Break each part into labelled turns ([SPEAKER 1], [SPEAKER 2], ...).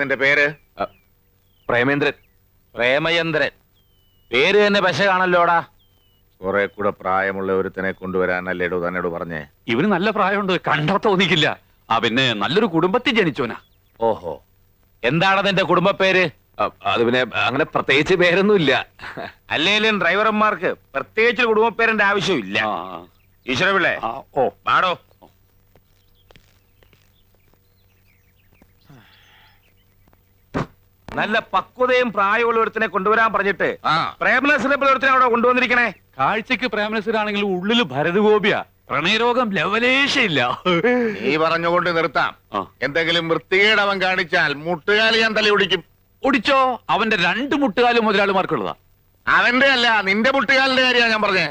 [SPEAKER 1] നിന്റെ പേര്?
[SPEAKER 2] പ്രേമേന്ദ്രൻ.
[SPEAKER 3] പ്രേമചന്ദ്രൻ പേര് തന്നെ പശ കാണല്ലോടാ.
[SPEAKER 1] കുറെ കൂടെ പ്രായമുള്ള ഒരുത്തനെ കൊണ്ടുവരാനല്ലേടോ തന്നോട് പറഞ്ഞേ?
[SPEAKER 2] ഇവന് നല്ല പ്രായമുണ്ട്, കണ്ടാ തോന്നിക്കില്ല. പിന്നെ നല്ലൊരു കുടുംബത്തിൽ ജനിച്ചോനാ.
[SPEAKER 3] ഓഹോ, എന്താണ് നിന്റെ കുടുംബ പേര്?
[SPEAKER 2] അത് പിന്നെ അങ്ങനെ പ്രത്യേകിച്ച് പേരൊന്നുമില്ല.
[SPEAKER 3] അല്ലേലും ഡ്രൈവർമാർക്ക് പ്രത്യേകിച്ച് കുടുംബ പേരിന്റെ ആവശ്യമില്ല. ഈശ്വരപിള്ളേ,
[SPEAKER 2] ഓ
[SPEAKER 3] പാടോ. നല്ല പക്വതയും പ്രായമുള്ള ഒരുത്തിനെ കൊണ്ടുവരാൻ പറഞ്ഞിട്ട് പ്രേമനസിനെ പോലെ ഒരുത്തിനെ അവിടെ കൊണ്ടുവന്നിരിക്കണേ.
[SPEAKER 2] കാഴ്ചക്ക് പ്രേമനസരാണെങ്കിൽ ഉള്ളില് ഭരതഗോപിയ, പ്രണയരോഗം ലവലേശയില്ല.
[SPEAKER 1] നീ പറഞ്ഞുകൊണ്ട് നിർത്താം. എന്തെങ്കിലും വൃത്തികേട് അവൻ കാണിച്ചാൽ മുട്ടുകാലി ഞാൻ തലി ഒടിക്കും.
[SPEAKER 2] ഒടിച്ചോ? അവന്റെ 2 മുട്ടുകാലും മുതലാളിമാർക്കുള്ളതാ.
[SPEAKER 1] അവന്റെ അല്ല, നിന്റെ മുട്ടുകാലിന്റെ കാര്യമാണ് ഞാൻ പറഞ്ഞേ.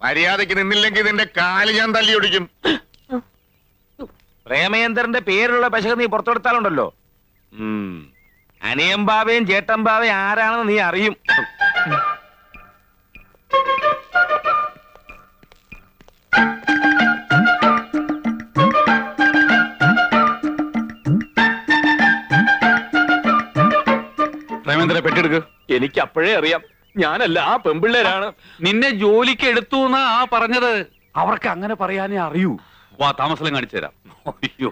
[SPEAKER 1] മര്യാദക്ക് നിന്നില്ലെങ്കിൽ നിന്റെ കാല് ഞാൻ തല്ലി ഒടിക്കും.
[SPEAKER 3] പ്രേമചന്ദ്രന്റെ പേരുള്ള പശക നീ പുറത്തെടുത്താലുണ്ടല്ലോ, അനിയമ്പാവയും ചേട്ടമ്പാവയും ആരാണെന്ന് നീ അറിയും.
[SPEAKER 2] പ്രേമേന്ദ്ര പെട്ടെടുക്ക്. എനിക്ക് അപ്പോഴേ അറിയാം, ഞാനല്ല, ആ പെമ്പിള്ളേരാണ്. നിന്നെ ജോലിക്ക് എടുത്തു എന്നാ പറഞ്ഞത്. അവർക്ക് അങ്ങനെ പറയാനേ അറിയൂ. വാ, താമസം കാണിച്ചു തരാം. അയ്യോ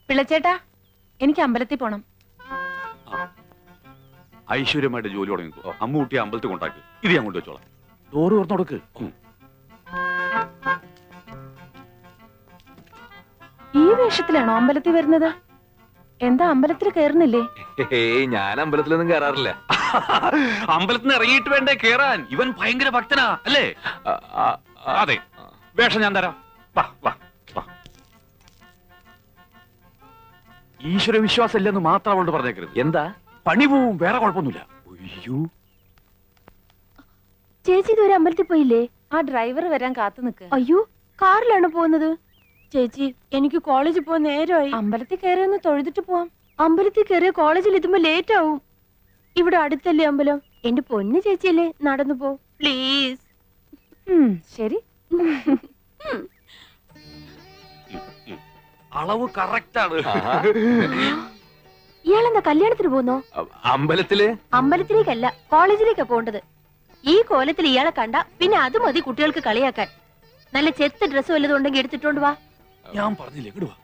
[SPEAKER 4] പിള്ളച്ചേട്ടാ, എനിക്ക് അമ്പലത്തിൽ പോണം.
[SPEAKER 2] ഐശ്വര്യമായിട്ട് ജോലി തുടങ്ങിക്കോ. അമ്മൂട്ടി അമ്പലത്തിൽ കൊണ്ടാക്ക്. ഇത് ഞാൻ കൊണ്ടുവച്ചോളാം. ഡോറ് തുറന്നു കൊടുക്ക്.
[SPEAKER 4] ഈ വേഷത്തിലാണോ അമ്പലത്തിൽ വരുന്നത്? എന്താ അമ്പലത്തിൽ കയറുന്നില്ലേ?
[SPEAKER 2] ഞാൻ അമ്പലത്തിലൊന്നും കയറാറില്ല. അമ്പലത്തിൽ നിന്ന് ഇറങ്ങിയിട്ട് വേണ്ടേ കേറാൻ? ഇവൻ ഭയങ്കര ഭക്തനാ അല്ലേ? അതെ, വേഷം ഞാൻ തരാം. വാ വാ വാ. ഈശ്വര വിശ്വാസം ഇല്ലെന്ന് മാത്രം അവളോട് പറഞ്ഞേക്കരുത്. എന്താ? പണി പോവും, വേറെ കുഴപ്പമൊന്നുമില്ല. അയ്യോ,
[SPEAKER 4] ചേച്ചി ഇതുവരെ അമ്പലത്തിൽ പോയില്ലേ? ആ ഡ്രൈവർ വരാൻ കാത്തു നിൽക്ക്. അയ്യോ, കാറിലാണ് പോകുന്നത്. ചേച്ചി, എനിക്ക് കോളേജിൽ പോകാൻ നേരമായി. അമ്പലത്തിൽ കയറിയൊന്ന് തൊഴുതിട്ട് പോവാം. അമ്പലത്തിൽ കയറിയ കോളേജിൽ എത്തുമ്പോ ലേറ്റ് ആവും. ഇവിടെ അടുത്തല്ലേ അമ്പലം? എന്റെ പൊന്നു ചേച്ചിയല്ലേ, നടന്നു പോ പ്ലീസ്. ശരി.
[SPEAKER 2] അളവ് കറക്റ്റ് ആണ്.
[SPEAKER 4] ഇയാളെന്താ കല്യാണത്തിന് പോകുന്നോ? അമ്പലത്തിലേക്കല്ല, കോളേജിലേക്കാ പോണ്ടത്. ഈ കോലത്തിൽ ഇയാളെ കണ്ട പിന്നെ അത് മതി കുട്ടികൾക്ക് കളിയാക്കാൻ. നല്ല ചെത്ത് ഡ്രസ് വല്ലതും ഉണ്ടെങ്കിൽ എടുത്തിട്ടോണ്ട് വാ.
[SPEAKER 2] ഞാൻ പറഞ്ഞില്ലേ, ഇങ്ങോട്ട് വാ.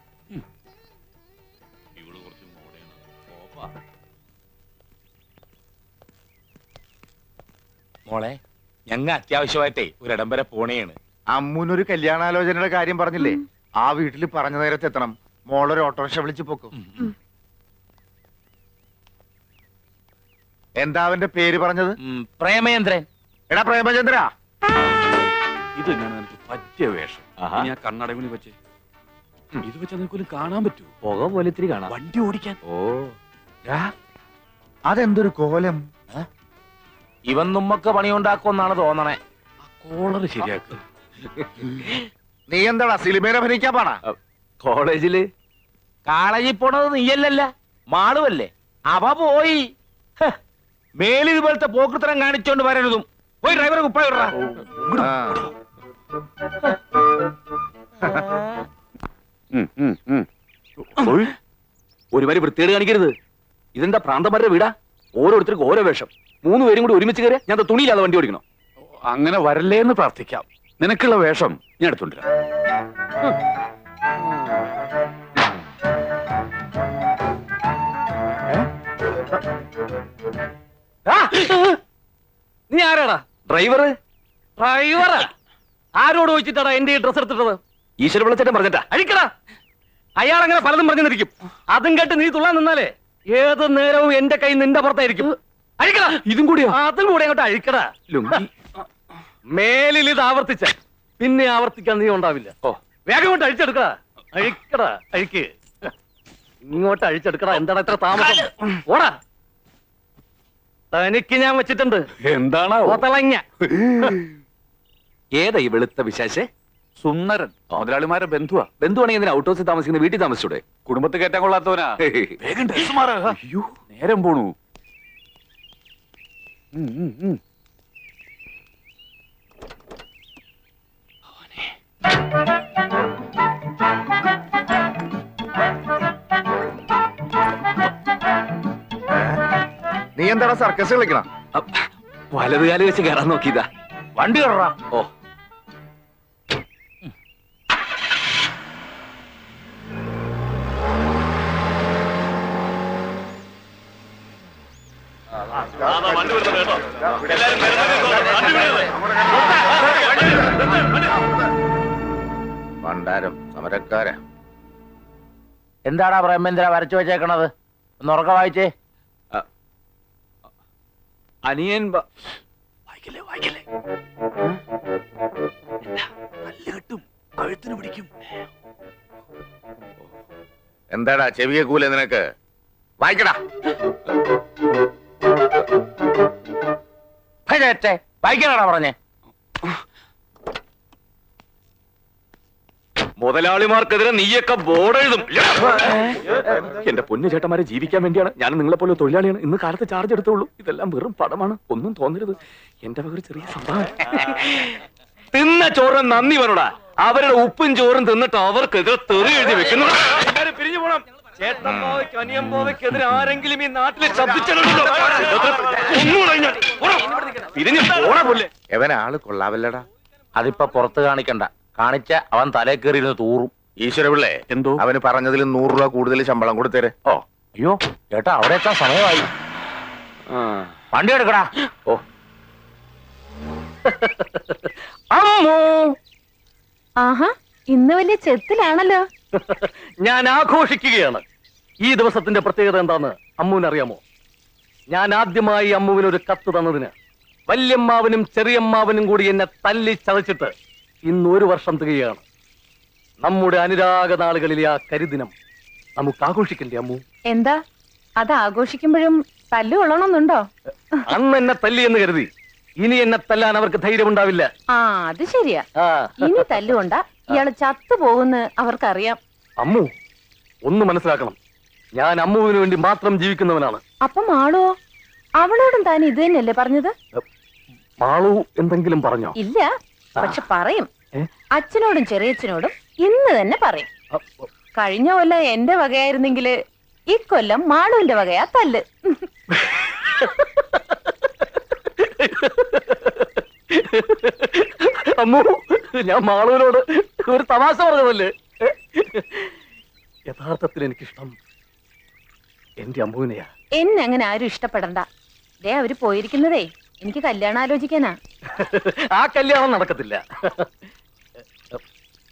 [SPEAKER 3] മോളെ, ഞങ്ങ അത്യാവശ്യമായിട്ടേ ഒരിടം വരെ പോണേയാണ്.
[SPEAKER 1] അമ്മൂനൊരു കല്യാണാലോചനയുടെ കാര്യം പറഞ്ഞില്ലേ? ആ വീട്ടിൽ പറഞ്ഞ നേരത്തെ എത്തണം. മോളൊരു ഓട്ടോറിക്ഷ വിളിച്ചു പോക്കും. എന്താ അവന്റെ പേര് പറഞ്ഞത്?
[SPEAKER 3] പ്രേമചന്ദ്രൻ.
[SPEAKER 1] എടാ പ്രേമചന്ദ്ര,
[SPEAKER 2] ഇത് ഞാൻ എനിക്ക് പറ്റിയ വേഷം. ഞാൻ കണ്ണടവിന് വെച്ച് ഇത് വെച്ചാൽ നിനക്കൊന്നും കാണാൻ പറ്റൂ.
[SPEAKER 3] പുക പോലെ ഇത്തിരി കാണാം.
[SPEAKER 2] വണ്ടി ഓടിക്കാൻ.
[SPEAKER 3] ഓ,
[SPEAKER 1] അതെന്തൊരു കോലം!
[SPEAKER 3] ഇവൻ നമ്മക്ക് പണിയുണ്ടാക്കുമെന്നാണ് തോന്നണേ.
[SPEAKER 2] കോളറ് ശരിയാക്കുക.
[SPEAKER 1] നീ എന്താടാ സിനിമയിൽ അഭിനയിക്കാൻ പാടാ?
[SPEAKER 3] കോളേജില് പോണത് നീയല്ലല്ല, മാളുവല്ലേ. അവ പോയി. മേലിൽ ഇതുപോലത്തെ പോക്കൃത്തരം കാണിച്ചോണ്ട് വരരുതും. പോയി ഡ്രൈവറെ കുപ്പായ ഇടറാ.
[SPEAKER 2] ഒരുമാതിരി വൃത്തികേട് കാണിക്കരുത്. ഇതെന്താ പ്രാന്തന്മാരുടെ വീടാ? ഓരോരുത്തർക്കും ഓരോ വേഷം. 3 പേരും കൂടി ഒരുമിച്ച് കയറിയ ഞാൻ തുണിയില്ലാതെ വണ്ടി ഓടിക്കണോ? അങ്ങനെ വരല്ലേ എന്ന് പ്രാർത്ഥിക്കാം. നിനക്കുള്ള വേഷം ഞാൻ എടുത്തോണ്ടിരാം. നീ ആരാടാ? ഡ്രൈവറാ? ആരോട് ചോദിച്ചിട്ടാടാ എന്റെ ഈ ഡ്രസ് എടുത്തിട്ടത്? ഈശ്വര വിളിച്ചിട്ടും പറഞ്ഞിട്ടാ അഴിക്കടാ. അയാൾ അങ്ങനെ പലതും പറഞ്ഞിരിക്കും. അതും കേട്ട് നീ തുള്ളാൻ നിന്നാലേ ഏത് നേരവും എന്റെ കൈ നിന്റെ പുറത്തായിരിക്കും. അഴിക്കടാ. ഇതും കൂടിയോ? അതും കൂടെ അങ്ങോട്ട് അഴിക്കടാ. മേലിൽ ഇത് ആവർത്തിച്ച പിന്നെ ആവർത്തിക്കാൻ നീ ഉണ്ടാവില്ല. ഓ, വേഗം കൊണ്ട് അഴിച്ചെടുക്കടാ. അഴിക്കടാ, അഴിക്ക്. ഇങ്ങോട്ട് അഴിച്ചെടുക്കടാ. എന്താണ് ഇത്ര താമസം? ഓടാ. തനിക്ക് ഞാൻ വെച്ചിട്ടുണ്ട്. എന്താണ്? ഏതാ ഈ വെളുത്ത വിശേഷേ?
[SPEAKER 5] സുന്ദരൻ മുതലാളിമാരെ ബന്ധുവാ.
[SPEAKER 2] ബന്ധുവാണെങ്കിൽ എന്തിനാ ഔട്ട് ഹൗസിൽ താമസിക്കുന്ന വീട്ടിൽ താമസിച്ചൂടെ?
[SPEAKER 5] കുടുംബത്തിൽ കയറ്റാൻ കൊള്ളാത്തവനാ. വേഗം ഡ്രസ് മാറ്. അയ്യോ നേരം പോണു.
[SPEAKER 1] നീ എന്താണ് സർക്കസ് കളിക്കണം?
[SPEAKER 2] വലതുകാലം വെച്ച് കയറാൻ നോക്കിയതാ.
[SPEAKER 5] വണ്ടി കയറാ.
[SPEAKER 2] ഓ
[SPEAKER 1] പണ്ടാരം സമരക്കാരാ.
[SPEAKER 3] എന്താടാ പ്രേമേന്ദ്ര വരച്ചു വെച്ചേക്കണത്? ഒന്ന് ഉറക്ക വായിച്ചേ.
[SPEAKER 2] അനിയൻ
[SPEAKER 5] വായിക്കല്ലേ വായിക്കല്ലേ. നല്ല കെട്ടും കഴുത്തിന് പിടിക്കും.
[SPEAKER 1] എന്താടാ ചെവിയെ കൂലെ നിനക്ക്? വായിക്കടാ.
[SPEAKER 3] വായിക്കാനാടാ പറഞ്ഞേ?
[SPEAKER 2] മുതലാളിമാർക്കെതിരെ നീയൊക്കെ ബോർഡ് എഴുതും. എന്റെ പൊന്നു ചേട്ടന്മാരെ, ജീവിക്കാൻ വേണ്ടിയാണ് ഞാൻ നിങ്ങളെ പോലെ തൊഴിലാളിയാണ്. ഇന്ന് കാലത്ത് ചാർജ് എടുത്തുള്ളൂ. ഇതെല്ലാം വെറും പടമാണ്, ഒന്നും തോന്നരുത്. എന്റെ വക ഒരു ചെറിയ സംഭവം. തിന്ന ചോറും നന്ദി വരൂടാ. അവരുടെ ഉപ്പും ചോറും തിന്നിട്ട് അവർക്കെതിരെ തെറി എഴുതി വെക്കുന്നു. പിരിഞ്ഞു പോണം. ചേട്ടമ്പോവയ്ക്ക് അനിയമ്പോവയ്ക്കെതിരെ ആരെങ്കിലും ഈ നാട്ടിലെ ശബ്ദിച്ചിട്ടുണ്ടോ? പിരിഞ്ഞു പോണ പോലെ.
[SPEAKER 1] എവൻ ആള് കൊള്ളാവല്ലടാ.
[SPEAKER 3] അതിപ്പോ പുറത്ത് കാണിക്കണ്ട. കാണിച്ച അവൻ തലേ കയറിയിരുന്ന് തൂറും.
[SPEAKER 1] ഈശ്വരപിള്ളേ,
[SPEAKER 5] എന്തോ
[SPEAKER 1] അവന് പറഞ്ഞതിൽ 100 രൂപ കൂടുതൽ ശമ്പളം കൊടുത്തേരെ.
[SPEAKER 3] ഓ അയ്യോ ചേട്ടാ, അവിടെ എത്താൻ സമയമായി. വണ്ടി എടുക്കടാ.
[SPEAKER 2] ഓ അമ്മോ,
[SPEAKER 4] ആഹാ, ഇന്ന് വലിയ ചെത്തിലാണല്ലോ.
[SPEAKER 2] ഞാൻ ആഘോഷിക്കുകയാണ്. ഈ ദിവസത്തിന്റെ പ്രത്യേകത എന്താന്ന് അമ്മുവിന് അറിയാമോ? ഞാൻ ആദ്യമായി അമ്മുവിന് ഒരു കത്ത് തന്നതിന് വല്യമ്മാവനും ചെറിയമ്മാവനും കൂടി എന്നെ തല്ലി ചതച്ചിട്ട് ഇന്ന് 1 വർഷം തികയാണ്. നമ്മുടെ അനുരാഗ നാളുകളിലെ ആ കരിദിനം നമുക്ക് ആഘോഷിക്കണ്ടേ അമ്മു?
[SPEAKER 4] എന്താ അത് ആഘോഷിക്കുമ്പോഴും തല്ലു കൊള്ളണമെന്നുണ്ടോ?
[SPEAKER 2] അന്ന് എന്നെ തല്ലി എന്ന് കരുതി ഇനി എന്നെ തല്ലാൻ അവർക്ക് ധൈര്യമുണ്ടാവില്ല.
[SPEAKER 4] ആ, അത് ശരിയാ. ഇനി തല്ലുകൊണ്ട ഇയാള് ചത്തുപോകുന്ന് അവർക്കറിയാം.
[SPEAKER 2] അമ്മു ഒന്ന് മനസ്സിലാക്കണം, ഞാൻ അമ്മുവിന് വേണ്ടി മാത്രം ജീവിക്കുന്നവനാണ്.
[SPEAKER 4] അപ്പം മാളോ? അവളോടും താൻ ഇത് തന്നെയല്ലേ പറഞ്ഞത്?
[SPEAKER 2] മാളു എന്തെങ്കിലും പറഞ്ഞോ?
[SPEAKER 4] ഇല്ല, പക്ഷെ പറയും. അച്ഛനോടും ചെറിയച്ഛനോടും ഇന്ന് തന്നെ പറയും. കഴിഞ്ഞ കൊല്ലം എന്റെ വകയായിരുന്നെങ്കില് ഇക്കൊല്ലം മാളുവിന്റെ വകയാ തല്ല്.
[SPEAKER 2] അമ്മു, ഞാൻ മാളുവിനോട് ഒരു തമാശ പറഞ്ഞതല്ലേ? യഥാർത്ഥത്തിൽ എനിക്കിഷ്ടം എന്റെ അമ്മുവിനെയാ.
[SPEAKER 4] എന്നെ അങ്ങനെ ആരും ഇഷ്ടപ്പെടണ്ട. ദേ അവര് പോയിരിക്കുന്നതേ എനിക്ക് കല്യാണം ആലോചിക്കാനാ.
[SPEAKER 2] ആ കല്യാണം നടക്കത്തില്ല.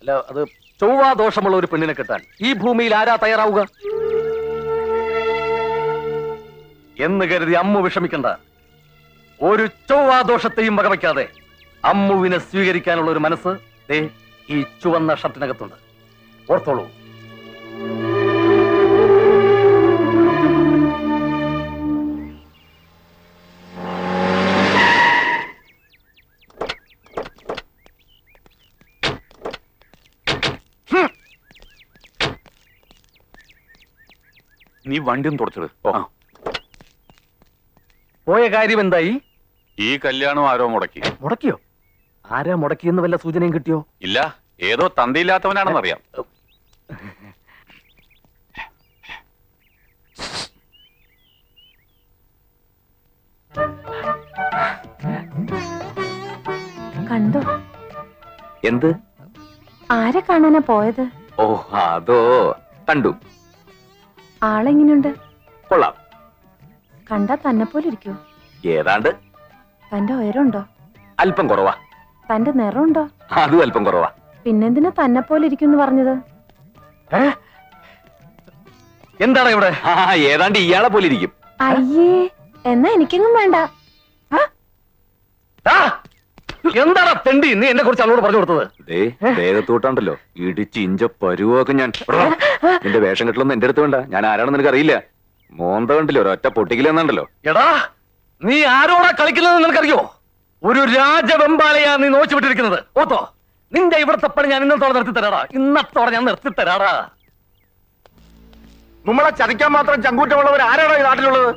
[SPEAKER 2] അല്ല, അത് ചൊവ്വാ ദോഷമുള്ള ഒരു പെണ്ണിനെ കെട്ടാൻ ഈ ഭൂമിയിൽ ആരാ തയ്യാറാവുക എന്ന് കരുതി അമ്മു വിഷമിക്കണ്ട. ഒരു ചൊവ്വാ ദോഷത്തെയും വകവയ്ക്കാതെ അമ്മുവിനെ സ്വീകരിക്കാനുള്ള ഒരു മനസ്സ് ദേ ഈ ചുവന്ന ഷർട്ടിനകത്തുണ്ട്. ഓർത്തോളൂ.
[SPEAKER 5] നീ വണ്ടി ഒന്ന് തുടച്ചത്.
[SPEAKER 2] പോയ കാര്യം എന്തായി?
[SPEAKER 5] ഈ കല്യാണം ആരോ മുടക്കി.
[SPEAKER 2] മുടക്കിയോ? ആരാ മുടക്കിയെന്ന് വല്ല സൂചനയും കിട്ടിയോ?
[SPEAKER 5] ഇല്ല, ഏതോ തന്തയില്ലാത്തവനാണെന്നറിയാം.
[SPEAKER 4] കണ്ടോ?
[SPEAKER 2] എന്ത്?
[SPEAKER 4] ആരെ കാണാനാ പോയത്?
[SPEAKER 2] ഓ, അതോ കണ്ടു.
[SPEAKER 4] ആളെങ്ങനെയുണ്ട്?
[SPEAKER 2] കൊള്ളാം.
[SPEAKER 4] കണ്ടാ തന്നെ പോലെ ഇരിക്കോ?
[SPEAKER 2] ഏതാണ്ട്.
[SPEAKER 4] തന്റെ ഉയരമുണ്ടോ?
[SPEAKER 2] അല്പം കുറവാ.
[SPEAKER 4] തന്റെ നിറമുണ്ടോ?
[SPEAKER 2] അതും അല്പം കുറവാ.
[SPEAKER 4] പിന്നെന്തിനാ തന്നെ പോലെ ഇരിക്കും പറഞ്ഞത്?
[SPEAKER 2] എന്താണ് ഇവിടെ? ഏതാണ്ട് ഇയാളെ പോലെ ഇരിക്കും.
[SPEAKER 4] അയ്യേ, എന്നാ എനിക്കെങ്ങും വേണ്ട.
[SPEAKER 2] എന്താണ് തെണ്ടി നീ എന്നെ കുറിച്ച് അവളോട് പറഞ്ഞു കൊടുത്തത്? ദേഹത്തോട്ടാണ്ടല്ലോ ഇടിച്ച് ഇഞ്ച പരുവൊക്കെ ഞാൻ. നിന്റെ വേഷം കെട്ടലൊന്നും എന്റെ അടുത്ത് വേണ്ട. ഞാൻ ആരാണെന്ന് നിനക്ക് അറിയില്ല. മോന്ത കണ്ടില്ലോ, ഒരൊറ്റ പൊട്ടിക്കില്ലെന്നുണ്ടല്ലോ. എടാ, നീ ആരോടാ കളിക്കുന്നത് നിനക്കറിയോ? ഒരു രാജവെമ്പാലയാ നീ നോച്ചു വിട്ടിരിക്കുന്നത്. ഓത്തോ, നിന്റെ ഇവിടത്തെ പണി ഞാൻ ഇന്നത്തോടെ നിർത്തി തരാടാ. ഇന്നത്തോടെ ഞാൻ നിർത്തി തരാടാ.
[SPEAKER 1] നമ്മളെ ചതിക്കാൻ മാത്രം ചങ്കൂറ്റമുള്ളവർ ആരാണോ ഈ നാട്ടിലുള്ളത്?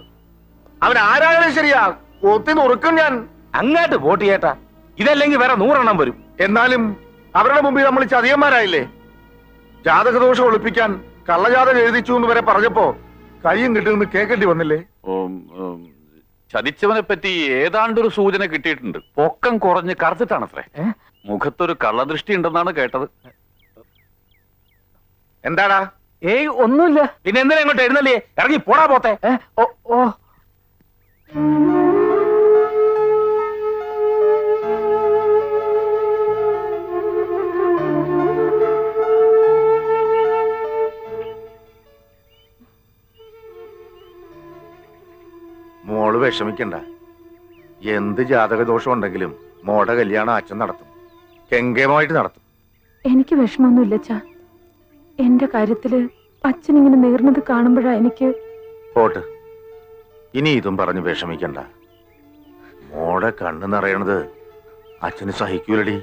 [SPEAKER 1] അവരാരായാലും ശരിയാ, കൊത്തി നുറുക്കും ഞാൻ.
[SPEAKER 3] അങ്ങോട്ട് വോട്ട് ചെയ്യട്ടാ. ഇതല്ലെങ്കിൽ വേറെ 100 എണ്ണം വരും.
[SPEAKER 1] എന്നാലും അവരുടെ മുമ്പിൽ നമ്മൾ ചതിയന്മാരായില്ലേ? ജാതകദോഷം ഒളിപ്പിക്കാൻ കള്ളജാതകം എഴുതിച്ചു എന്ന് വരെ പറഞ്ഞപ്പോ കയ്യും കിട്ടുമെന്ന് കേൾക്കേണ്ടി വന്നില്ലേ?
[SPEAKER 5] ചതിച്ചവനെ പറ്റി ഏതാണ്ടൊരു സൂചന കിട്ടിയിട്ടുണ്ട്. പൊക്കം കുറഞ്ഞ് കറുത്തിട്ടാണത്രേ. മുഖത്തൊരു കള്ളദൃഷ്ടി ഉണ്ടെന്നാണ് കേട്ടത്.
[SPEAKER 1] എന്താടാ?
[SPEAKER 2] ഏയ് ഒന്നുമില്ല.
[SPEAKER 3] പിന്നെ എന്തിനാ ഇങ്ങോട്ട് എഴുന്നല്ലേ? ഇറങ്ങി പോടാ പോത്തെ.
[SPEAKER 2] ഓ ഓ
[SPEAKER 1] മോള് വിഷമിക്കണ്ട. എന്ത് ജാതകദോഷം ഉണ്ടെങ്കിലും മോടെ കല്യാണം അച്ഛൻ നടത്തും, കെങ്കേമമായിട്ട് നടത്തും.
[SPEAKER 4] എനിക്ക് വിഷമമൊന്നുമില്ല അച്ഛാ. എന്റെ കാര്യത്തില് അച്ഛൻ ഇങ്ങനെ നേർന്നത് കാണുമ്പോഴാ എനിക്ക്.
[SPEAKER 1] പോട്ട്, ഇനി ഇതും പറഞ്ഞ് വിഷമിക്കണ്ട. മോടെ കണ്ണ് നിറയണത് അച്ഛന് സഹിക്കൂലടി.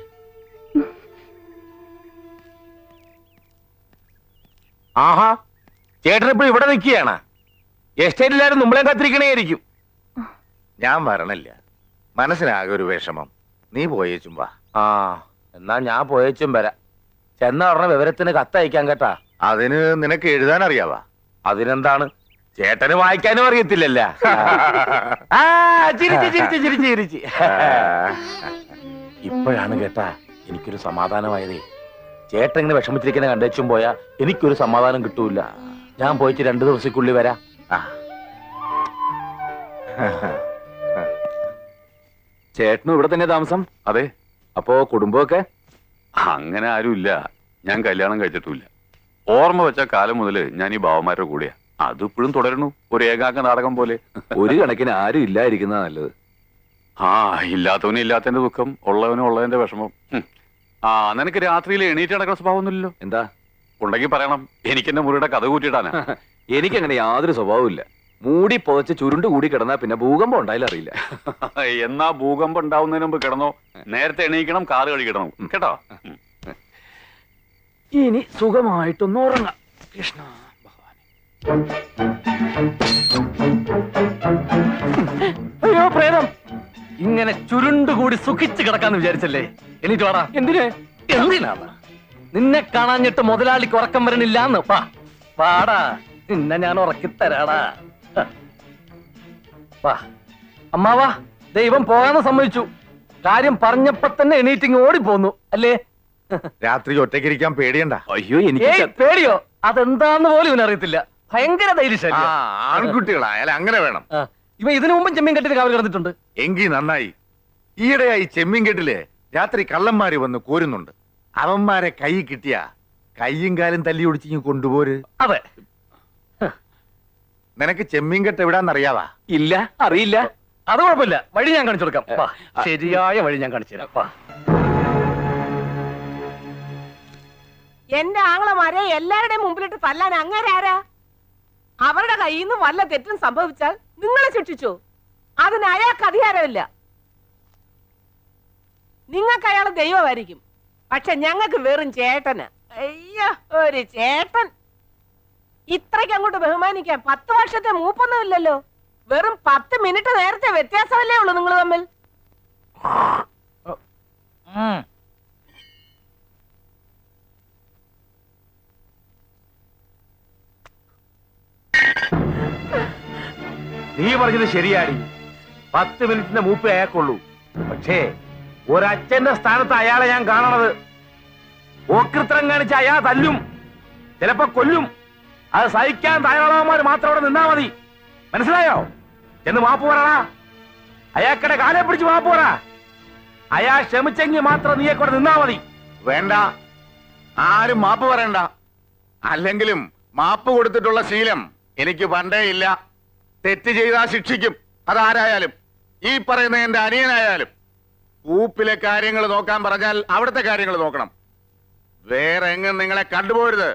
[SPEAKER 3] ആഹാ, ചേട്ടൻ ഇപ്പൊ ഇവിടെ നിൽക്കുകയാണ്. എസ്റ്റേറ്റിലാരും നമ്മളെ കാത്തിരിക്കണേയിരിക്കും.
[SPEAKER 1] ഞാൻ വരണില്ല, മനസ്സിനാകെ ഒരു വിഷമം. നീ പോയേച്ചും വാ.
[SPEAKER 3] ആ, എന്നാ ഞാൻ പോയേച്ചും വരാം. ചെന്ന ഉടനെ വിവരത്തിന് കത്തയക്കാൻ കേട്ടാ.
[SPEAKER 1] അതിന് നിനക്ക് എഴുതാൻ അറിയാവാ?
[SPEAKER 3] അതിനെന്താണ്, ചേട്ടന് വായിക്കാനും അറിയത്തില്ലല്ല. ആ, ചിരിച്ച് ചിരിച്ച് ചിരിച്ച് ചിരിച്ച്. ഇപ്പോഴാണ് കേട്ടാ എനിക്കൊരു സമാധാനമായതേ. ചേട്ടൻ ഇങ്ങനെ വിഷമിച്ചിരിക്കുന്ന കണ്ടേച്ചും പോയാ എനിക്കൊരു സമാധാനം കിട്ടൂല. ഞാൻ പോയിട്ട് 2 ദിവസക്കുള്ളിൽ വരാം.
[SPEAKER 5] ചേട്ടനും ഇവിടെ തന്നെ താമസം?
[SPEAKER 2] അതെ. അപ്പോ കുടുംബമൊക്കെ?
[SPEAKER 5] അങ്ങനെ ആരുമില്ല. ഞാൻ കല്യാണം കഴിച്ചിട്ടില്ല. ഓർമ്മ വെച്ച കാലം മുതല് ഞാൻ ഈ ബാവന്മാരുടെ കൂടെയാ. അതിപ്പോഴും തുടരണു, ഒരു ഏകാംഗ നാടകം പോലെ.
[SPEAKER 2] ഒരു കണക്കിന് ആരും ഇല്ലായിരിക്കുന്ന നല്ലത്.
[SPEAKER 5] ആ, ഇല്ലാത്തവനും ഇല്ലാത്തതിന്റെ ദുഃഖം, ഉള്ളവനും ഉള്ളതിന്റെ വിഷമം. ആ, നിനക്ക് രാത്രിയിൽ എണീറ്റ് നടക്കുന്ന സ്വഭാവമൊന്നുമില്ലല്ലോ.
[SPEAKER 2] എന്താ
[SPEAKER 5] ഉണ്ടെങ്കിൽ പറയണം, എനിക്കെന്റെ മുറിയുടെ കഥ കൂട്ടിയിട്ടാണ്.
[SPEAKER 2] എനിക്കങ്ങനെ യാതൊരു സ്വഭാവവും ഇല്ല. മൂടി പുതച്ച് ചുരുണ്ട് കൂടി കിടന്നാ പിന്നെ ഭൂകമ്പം ഉണ്ടായാലും അറിയില്ല.
[SPEAKER 5] എന്നാ ഭൂകമ്പം ഉണ്ടാവുന്നതിന് മുമ്പ് കിടന്നോ. നേരത്തെ എണീക്കണം, കാറ് കഴിക്കണം കേട്ടോ.
[SPEAKER 2] ഇനി സുഖമായിട്ടൊന്നും ഉറങ്ങാം. കൃഷ്ണ അയ്യോ പ്രേതം, ഇങ്ങനെ ചുരുണ്ടുകൂടി സുഖിച്ച് കിടക്കാന്ന് വിചാരിച്ചല്ലേ? എനിക്ക് വാടാ. എന്തിനാണ് നിന്നെ കാണാഞ്ഞിട്ട് മുതലാളിക്ക് ഉറക്കം വരണില്ലാന്ന്? പാടാ, നിന്നെ ഞാൻ ഉറക്കിത്തരാടാ. വാ അമ്മാവാ, ദൈവം പോകാന്ന് സമ്മതിച്ചു. കാര്യം പറഞ്ഞപ്പോ തന്നെ എണീറ്റിങ് ഓടിപ്പോന്നു അല്ലേ?
[SPEAKER 1] രാത്രി ഒറ്റയ്ക്കിരിക്കാൻ പേടിയണ്ട.
[SPEAKER 5] അയ്യോ,
[SPEAKER 2] ഏയ് പേടിയോ? അതെന്താന്ന് പോലും ഇവനറിയത്തില്ല. ഭയങ്കര ധൈര്യശാലി.
[SPEAKER 1] ആൺകുട്ടികളായാലും അങ്ങനെ വേണം.
[SPEAKER 2] ഇവ ഇതിനു മുമ്പും ചെമ്മീൻകെട്ടിന് കാവൽ കിടന്നിട്ടുണ്ട്.
[SPEAKER 1] എങ്കിൽ നന്നായി. ഈയിടെയായി ചെമ്മീൻകെട്ടില് രാത്രി കള്ളന്മാര് വന്ന് കോരുന്നുണ്ട്. അവന്മാരെ കൈ കിട്ടിയ കയ്യും കാലും തല്ലി ഒടിച്ചിങ്ങ് കൊണ്ടുപോര്.
[SPEAKER 2] അതെ.
[SPEAKER 1] നിനക്ക് ചെമ്മീൻകെട്ട് എവിടാന്നറിയാവാ?
[SPEAKER 2] ഇല്ല, അറിയില്ല. അത് കുഴപ്പമില്ല, വഴി ഞാൻ കാണിച്ചു കൊടുക്കാം. ശരിയായ വഴി ഞാൻ കാണിച്ചു തരാം.
[SPEAKER 6] എന്റെ ആങ്ങളമാരെ എല്ലാവരുടെയും മുമ്പിലിട്ട് തല്ലാൻ അങ്ങേരാരാ? അവരുടെ കയ്യിൽ നിന്ന് വല്ല തെറ്റും സംഭവിച്ചാൽ നിങ്ങളെ ശിക്ഷിച്ചു. അതിന് അയാൾക്ക് അധികാരമില്ല. നിങ്ങൾക്ക് അയാൾ ദൈവമായിരിക്കും, പക്ഷെ ഞങ്ങൾക്ക് വെറും ചേട്ടന്. അയ്യോ, ഒരു ചേട്ടൻ. ഇത്രയ്ക്ക് അങ്ങോട്ട് ബഹുമാനിക്കാൻ 10 വർഷത്തെ മൂപ്പൊന്നും ഇല്ലല്ലോ. വെറും 10 മിനിറ്റ് നേരത്തെ വ്യത്യാസമല്ലേ ഉള്ളൂ നിങ്ങൾ തമ്മിൽ.
[SPEAKER 3] നീ പറഞ്ഞത് ശരിയാടി. 10 മിനിറ്റിന്റെ മൂപ്പേ അയാൾക്കുള്ളൂ. പക്ഷേ ഒരച്ഛന്റെ സ്ഥാനത്ത് അയാളെ ഞാൻ കാണണത്. ഓക്രിത്രം കാണിച്ച അയാൾ തല്ലും, ചിലപ്പോ കൊല്ലും. അത് സഹിക്കാൻ തയ്യാറാവന്മാർ മാത്രം അവിടെ നിന്നാ മതി. മനസ്സിലായോ? എന്ന് മാപ്പ് പറടാ. അയാൾക്കടെ കാലെ പിടിച്ച് മാപ്പ് പറ. അയാൾ ക്ഷമിച്ചെങ്കിൽ മാത്രം നീയെ കൂടെ നിന്നാ മതി.
[SPEAKER 1] വേണ്ട, ആരും മാപ്പ് പറയണ്ട. അല്ലെങ്കിലും മാപ്പ് കൊടുത്തിട്ടുള്ള ശീലം എനിക്ക് പണ്ടേ ഇല്ല. തെറ്റ് ചെയ്താൽ ശിക്ഷിക്കും, അതാരായാലും. ഈ പറയുന്ന എന്റെ അനിയനായാലും. ഊപ്പിലെ കാര്യങ്ങൾ നോക്കാൻ പറഞ്ഞാൽ അവിടുത്തെ കാര്യങ്ങൾ നോക്കണം. വേറെ എങ്ങും നിങ്ങളെ കണ്ടുപോരുത്.